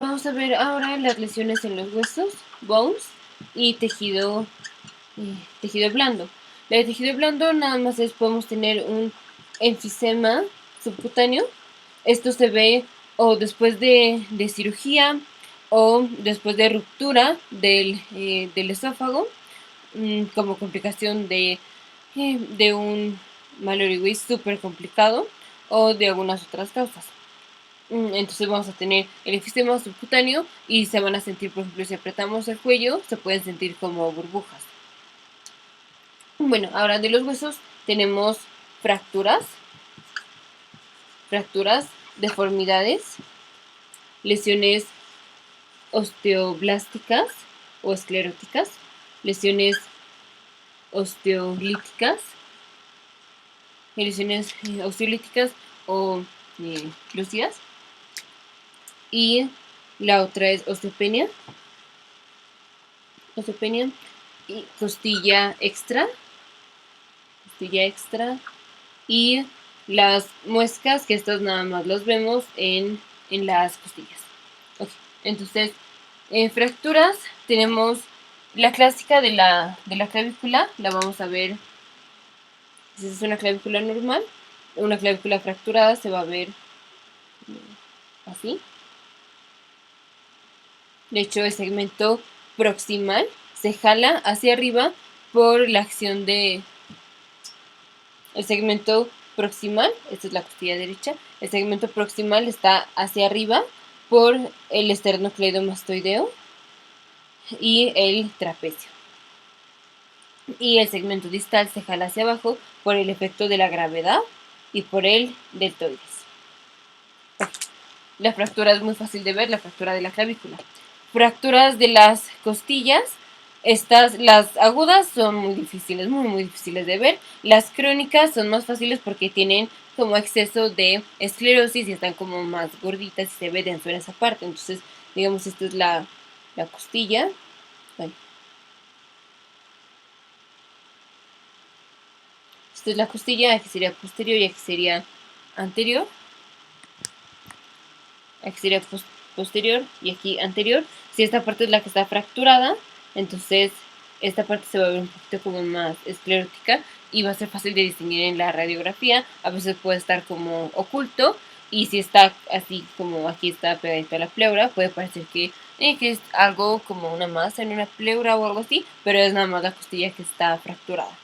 Vamos a ver ahora las lesiones en los huesos, bones, y tejido blando. La de tejido blando nada más podemos tener un enfisema subcutáneo. Esto se ve o después de cirugía o después de ruptura del esófago, como complicación de un maloriwis súper complicado o de algunas otras causas. Entonces vamos a tener el enfisema subcutáneo y se van a sentir, por ejemplo, si apretamos el cuello, se pueden sentir como burbujas. Bueno, ahora de los huesos tenemos fracturas, deformidades, lesiones osteoblásticas o escleróticas, lesiones osteolíticas, lesiones osteolíticas o lúcidas. Y la otra es osteopenia y costilla extra y las muescas, que estos nada más los vemos en las costillas. Okay. Entonces, en fracturas tenemos la clásica de la clavícula, la vamos a ver. Si es una clavícula normal, una clavícula fracturada se va a ver así. De hecho, el segmento proximal se jala hacia arriba por la acción de el segmento proximal, esta es la costilla derecha, el segmento proximal está hacia arriba por el esternocleidomastoideo y el trapecio. Y el segmento distal se jala hacia abajo por el efecto de la gravedad y por el deltoides. La fractura es muy fácil de ver, la fractura de la clavícula. Fracturas de las costillas. Las agudas son muy difíciles, muy difíciles de ver. Las crónicas son más fáciles porque tienen como exceso de esclerosis y están como más gorditas y se ve denso en esa parte. Entonces, digamos, esta es la costilla. Bueno. Esta es la costilla, aquí sería posterior y aquí sería anterior. Aquí sería posterior y aquí anterior. Si esta parte es la que está fracturada, entonces esta parte se va a ver un poquito como más esclerótica y va a ser fácil de distinguir en la radiografía. A veces puede estar como oculto y si está así como aquí está pegadito a la pleura, puede parecer que es algo como una masa en una pleura o algo así, pero es nada más la costilla que está fracturada.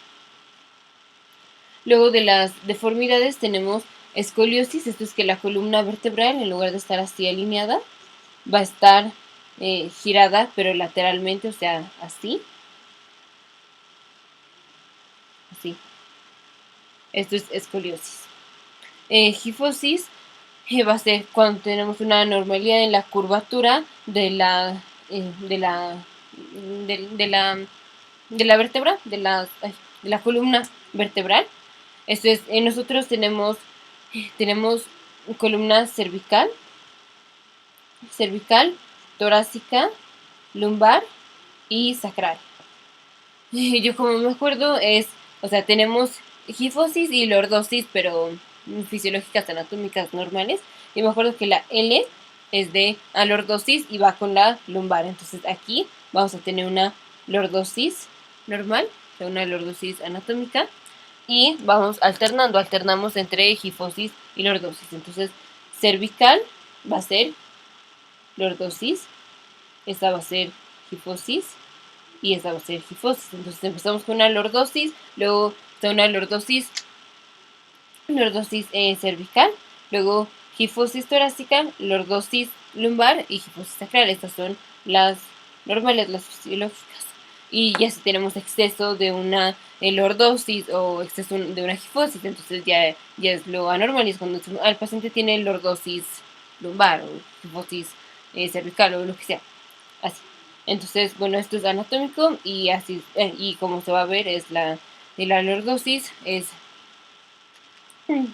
Luego de las deformidades tenemos escoliosis, esto es que la columna vertebral, en lugar de estar así alineada, va a estar girada, pero lateralmente, o sea, así. Así. Esto es escoliosis. Gifosis va a ser cuando tenemos una anormalidad en la curvatura de la vértebra, de la columna vertebral. Esto es, nosotros tenemos columna cervical, torácica, lumbar y sacral. Yo como me acuerdo o sea, tenemos gifosis y lordosis, pero fisiológicas anatómicas normales. Y me acuerdo que la L es de lordosis y va con la lumbar. Entonces aquí vamos a tener una lordosis normal, o sea, una lordosis anatómica. Y vamos alternamos entre gifosis y lordosis. Entonces, cervical va a ser lordosis, esta va a ser gifosis y esta va a ser gifosis. Entonces empezamos con una lordosis, luego está una lordosis cervical, luego gifosis torácica, lordosis lumbar y gifosis sacral. Estas son las normales, las fisiológicas. Y ya si tenemos exceso de una lordosis o exceso de una gifosis, entonces ya es lo anormal y es cuando el paciente tiene lordosis lumbar o gifosis cervical o lo que sea. Así. Entonces, bueno, esto es anatómico y así, y como se va a ver, es la lordosis, es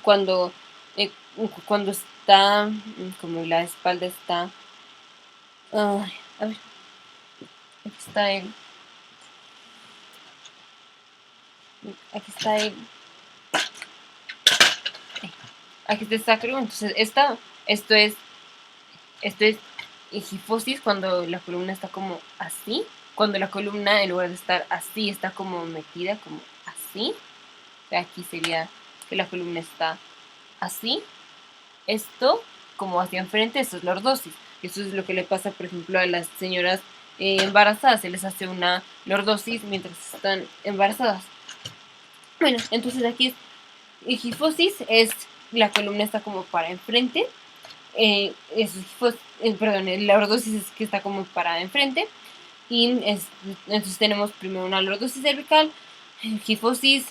cuando, cuando está, como la espalda está, a ver, aquí está aquí está el sacro, entonces esto es hifosis cuando la columna está como así, cuando la columna en lugar de estar así está como metida como así. O sea, aquí sería que la columna está así. Esto como hacia enfrente, esto es lordosis. Eso es lo que le pasa, por ejemplo, a las señoras embarazadas. Se les hace una lordosis mientras están embarazadas. Bueno, entonces aquí es hifosis, es la columna está como para enfrente. Perdón, la lordosis es que está como para enfrente. Entonces tenemos primero una lordosis cervical, hifosis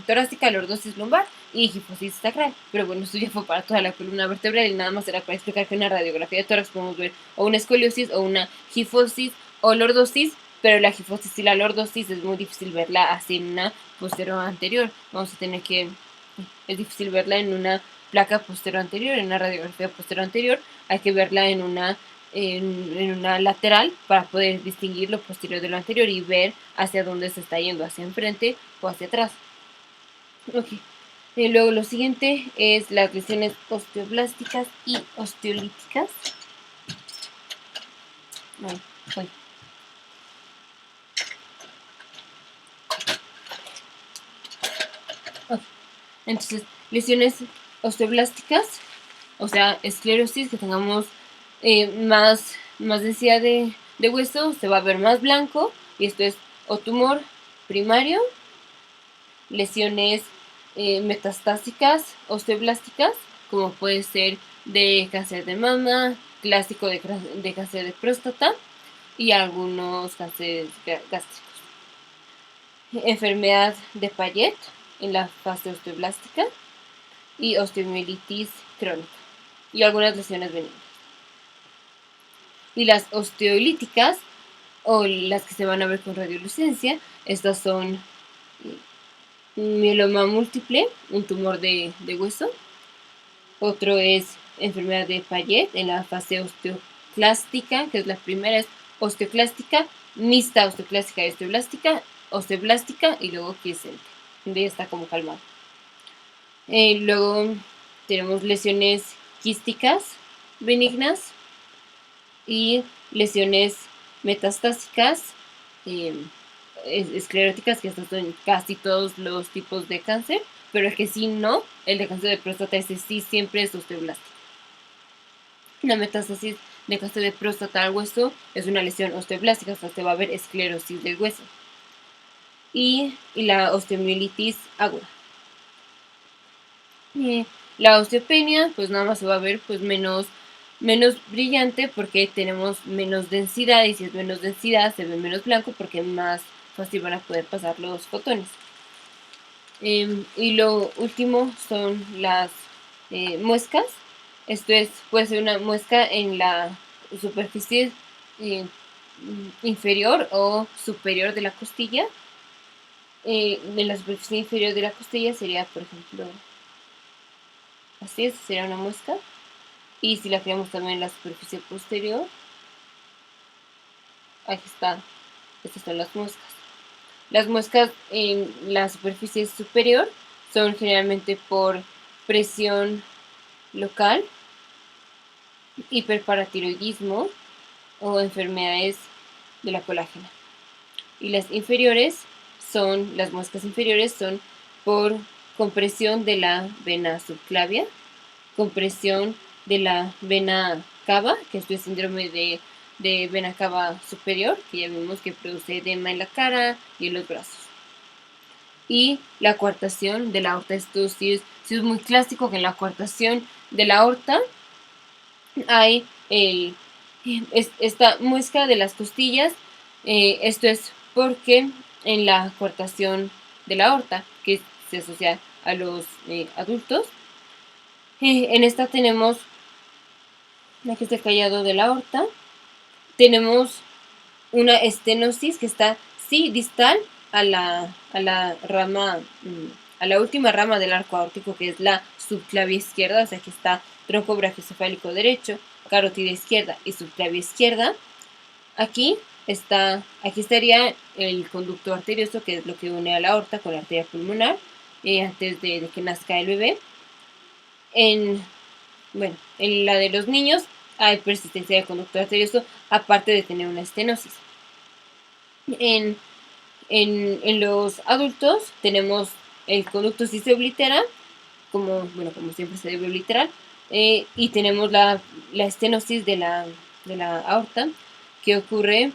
torácica, lordosis lumbar y hifosis sacral. Pero bueno, esto ya fue para toda la columna vertebral y nada más era para explicar que en una radiografía de tórax podemos ver o una escoliosis o una hifosis o lordosis, pero la hifosis y la lordosis es muy difícil verla así en una posterior anterior. Vamos a tener que, es difícil verla en una placa posterior anterior, en una radiografía posterior anterior, hay que verla en una lateral para poder distinguir lo posterior de lo anterior y ver hacia dónde se está yendo, hacia enfrente o hacia atrás. Okay. Luego lo siguiente es las lesiones osteoblásticas y osteolíticas. Bueno, voy. Okay. Entonces, lesiones osteoblásticas, o sea, esclerosis, que tengamos más densidad de hueso, se va a ver más blanco, y esto es o tumor primario, lesiones metastásicas osteoblásticas, como puede ser de cáncer de mama, clásico de cáncer de próstata y algunos cánceres gástricos. Enfermedad de Payet en la fase osteoblástica y osteomielitis crónica y algunas lesiones benignas. Y las osteolíticas, o las que se van a ver con radiolucencia, estas son mieloma múltiple, un tumor de hueso. Otro es enfermedad de Payet en la fase osteoclástica, que es la primera, es osteoclástica, mixta osteoclástica y osteoblástica y luego quiescente, donde está como calmado. Luego tenemos lesiones quísticas benignas y lesiones metastásicas escleróticas, que estos son casi todos los tipos de cáncer, pero el que sí no, el de cáncer de próstata, ese sí siempre es osteoblástico. La metástasis de cáncer de próstata al hueso es una lesión osteoblástica, o sea, se va a ver esclerosis del hueso. Y la osteomielitis aguda. La osteopenia, pues nada más se va a ver pues menos brillante porque tenemos menos densidad, y si es menos densidad se ve menos blanco porque más fácil van a poder pasar los fotones. Y lo último son las muescas. Esto puede ser una muesca en la superficie inferior o superior de la costilla. En la superficie inferior de la costilla sería, por ejemplo, así es, sería una muesca. Y si la creamos también en la superficie posterior, aquí está, estas son las muescas. Las muescas en la superficie superior son generalmente por presión local, hiperparatiroidismo o enfermedades de la colágena. Y las muescas inferiores son por compresión de la vena subclavia, compresión de la vena cava, que esto es síndrome de vena cava superior, que ya vimos que produce edema en la cara y en los brazos. Y la coartación de la aorta, esto sí es muy clásico, que en la coartación de la aorta hay esta muesca de las costillas. Esto es porque en la coartación de la aorta, que se asocia a los adultos, en esta tenemos, aquí está el callado de la aorta, tenemos una estenosis que está, sí, distal a la rama, a la última rama del arco aórtico, que es la subclavia izquierda, o sea que está tronco brachiocefálico derecho, carótida izquierda y subclavia izquierda. Aquí estaría el conducto arterioso, que es lo que une a la aorta con la arteria pulmonar, antes de que nazca el bebé. En la de los niños hay persistencia del conducto arterioso, aparte de tener una estenosis. En los adultos tenemos el conducto sí se oblitera, como siempre se debe obliterar, y tenemos la estenosis de la aorta, que ocurre,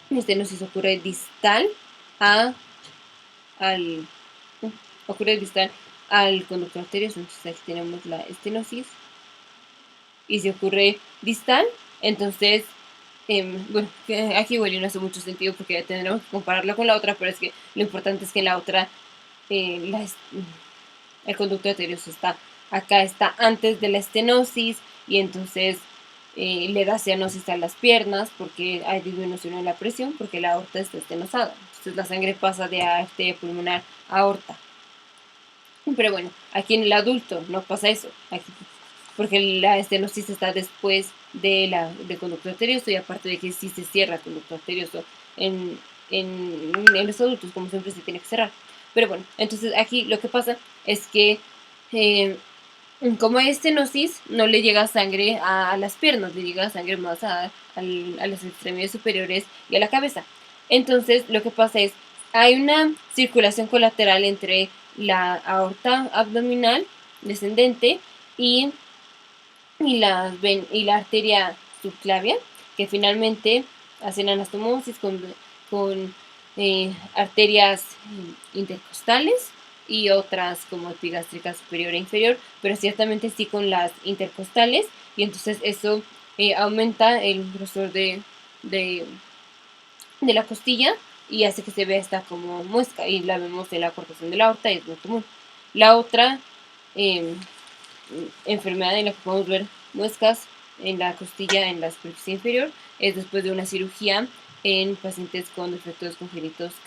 la estenosis ocurre distal al, ocurre distal al conducto arterioso. Entonces aquí tenemos la estenosis, y si ocurre distal, entonces bueno, aquí igual no hace mucho sentido porque tendremos que compararla con la otra, pero es que lo importante es que la otra, el conducto arterioso está acá, está antes de la estenosis, y entonces le da cianosis a las piernas porque hay disminución en la presión, porque la aorta está estenosada. Entonces la sangre pasa de arteria pulmonar a aorta. Pero bueno, aquí en el adulto no pasa eso, aquí, porque la estenosis está después del conducto arterioso, y aparte de que sí se cierra el conducto arterioso en los adultos, como siempre se tiene que cerrar. Pero bueno, entonces aquí lo que pasa es que como hay estenosis, no le llega sangre a las piernas, le llega sangre más a las extremidades superiores y a la cabeza. Entonces lo que pasa es, hay una circulación colateral entre la aorta abdominal descendente y la arteria subclavia, que finalmente hacen anastomosis con arterias intercostales y otras como epigástrica superior e inferior, pero ciertamente sí con las intercostales, y entonces eso aumenta el grosor de la costilla y hace que se vea esta como muesca, y la vemos en la cortación de la aorta y es muy común. La otra enfermedad en la que podemos ver muescas en la costilla, en la superficie inferior, es después de una cirugía en pacientes con defectos congénitos